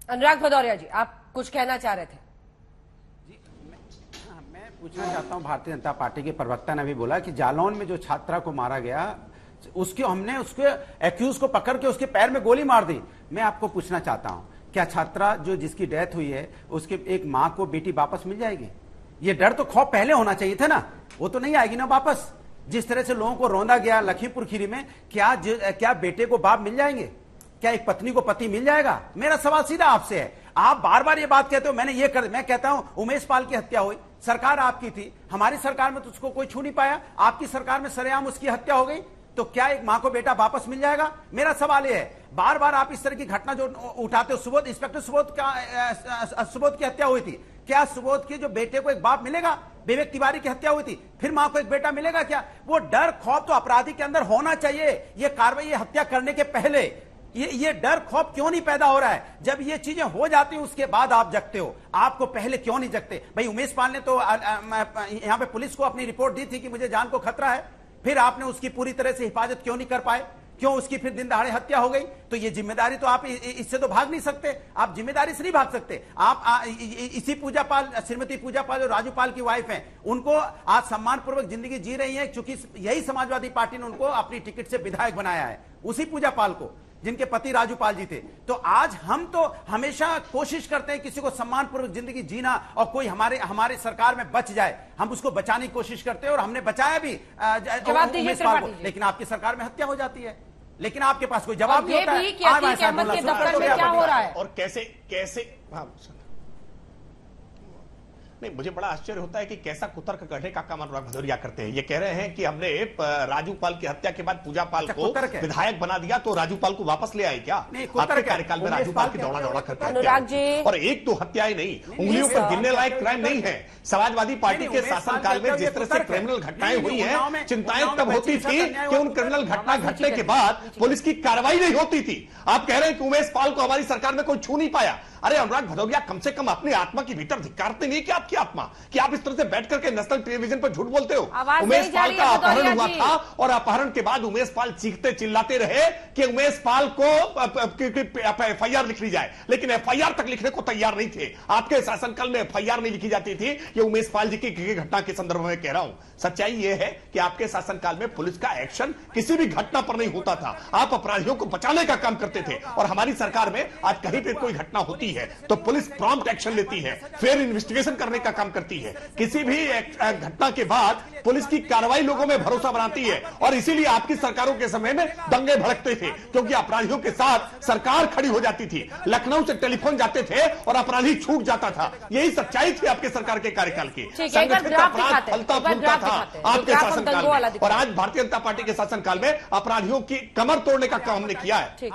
अनुराग भदौरिया जी, आप कुछ कहना चाह रहे थे? मैं पूछना चाहता हूं, भारतीय जनता पार्टी के प्रवक्ता ने भी बोला कि जालौन में जो छात्रा को मारा गया हमने उसके एक्यूज को पकड़ के उसके पैर में गोली मार दी। मैं आपको पूछना चाहता हूं, क्या छात्रा जिसकी डेथ हुई है उसके एक मां को बेटी वापस मिल जाएगी? ये डर तो खौफ पहले होना चाहिए था ना, वो तो नहीं आएगी ना वापस। जिस तरह से लोगों को रौंदा गया लखीमपुर खीरी में, क्या बेटे को बाप मिल जाएंगे? क्या एक पत्नी को पति मिल जाएगा? मेरा सवाल सीधा आपसे है। आप बार बार ये बात कहते हो मैं कहता हूं उमेश पाल की हत्या हुई, सरकार आपकी थी, हमारी सरकार में तो उसको कोई छू नहीं पाया, आपकी सरकार में सरेआम उसकी हत्या हो गई, तो क्या एक मां को बेटा वापस मिल जाएगा? मेरा सवाल यह है, बार बार आप इस तरह की घटना जो उठाते हो, इंस्पेक्टर सुबोध की हत्या हुई थी, क्या सुबोध के जो बेटे को एक बाप मिलेगा? विवेक तिवारी की हत्या हुई थी, फिर मां को एक बेटा मिलेगा क्या? वो डर खौफ तो अपराधी के अंदर होना चाहिए। ये कार्रवाई, ये हत्या करने के पहले ये डर खौफ क्यों नहीं पैदा हो रहा है? जब ये चीजें हो जाती हैं उसके बाद आप जगते हो, आपको पहले क्यों नहीं जगते? भाई उमेश पाल ने तो यहां पे पुलिस को अपनी रिपोर्ट दी थी कि मुझे जान को खतरा है, फिर आपने उसकी पूरी तरह से हिफाजत क्यों नहीं कर पाए? क्यों उसकी फिर दिन दहाड़े हत्या हो गई? तो ये जिम्मेदारी तो आप इससे तो भाग नहीं सकते, आप जिम्मेदारी से नहीं भाग सकते। आप इसी पूजा पाल, श्रीमती पूजा पाल जो राजू पाल की वाइफ हैं, उनको आज सम्मानपूर्वक जिंदगी जी रही हैं, क्योंकि यही समाजवादी पार्टी ने उनको अपनी टिकट से विधायक बनाया है, उसी पूजा पाल को, जिनके पति राजू पाल जी थे। तो आज हम तो हमेशा कोशिश करते हैं किसी को सम्मानपूर्वक जिंदगी जीना, और कोई हमारे सरकार में बच जाए, हम उसको बचाने की कोशिश करते हैं, और हमने बचाया भी उमेश पाल को, लेकिन आपकी सरकार में हत्या हो जाती है, लेकिन आपके पास कोई जवाब नहीं होता है। क्या हो रहा है और कैसे नहीं, मुझे बड़ा आश्चर्य होता है कि कैसा कुतर्क गढ़ने का काम अनुराग भदौरिया करते हैं। ये कह रहे हैं कि हमने राजू पाल की हत्या के बाद पूजा पाल को विधायक बना दिया, तो राजू पाल को वापस ले आए क्या? आपके कार्यकाल में राजू पाल की दौड़ा करते हैं, और एक तो हत्याएं नहीं, उंगलियों पर गिनने लायक क्राइम नहीं है। समाजवादी पार्टी के शासनकाल में जिस तरह से क्रिमिनल घटनाएं हुई हैं, चिंताएं तब होती थी कि उन क्रिमिनल घटना घटने के बाद पुलिस की कार्रवाई नहीं होती थी। आप कह रहे हैं कि उमेश पाल को हमारी सरकार में कोई छू नहीं पाया। अरे अनुराग भदौरिया, कम से कम अपनी आत्मा के भीतर धिक्कारते नहीं कि आपकी आत्मा, कि आप इस तरह से बैठ करके नेशनल टेलीविजन पर झूठ बोलते हो। उमेश पाल का अपहरण हुआ था, और अपहरण के बाद उमेश पाल चीखते चिल्लाते रहे कि उमेश पाल को एफआईआर लिख ली जाए, लेकिन एफआईआर तक लिखने को तैयार नहीं थे। आपके शासनकाल में एफआईआर नहीं लिखी जाती थी। ये उमेश पाल जी की घटना के संदर्भ में कह रहा हूं। सच्चाई यह है कि आपके शासनकाल में पुलिस का एक्शन किसी भी घटना पर नहीं होता था, आप अपराधियों को बचाने का काम करते थे। और हमारी सरकार में आज कहीं पर कोई घटना होती है तो पुलिस प्रॉम्प्ट एक्शन लेती है, फिर इन्वेस्टिगेशन करने का काम करती है। किसी भी घटना के बाद पुलिस की कार्रवाई लोगों में भरोसा बनाती है, और इसीलिए आपकी सरकारों के समय में दंगे भड़कते थे, क्योंकि अपराधियों के साथ सरकार खड़ी हो जाती थी। लखनऊ से टेलीफोन जाते थे और अपराधी छूट जाता था। यही सच्चाई थी आपके सरकार के कार्यकाल की। संगठित अपराध फलता फूलता था आपके शासनकाल में, और आज भारतीय जनता पार्टी के शासनकाल में अपराधियों की कमर तोड़ने का काम हमने किया है।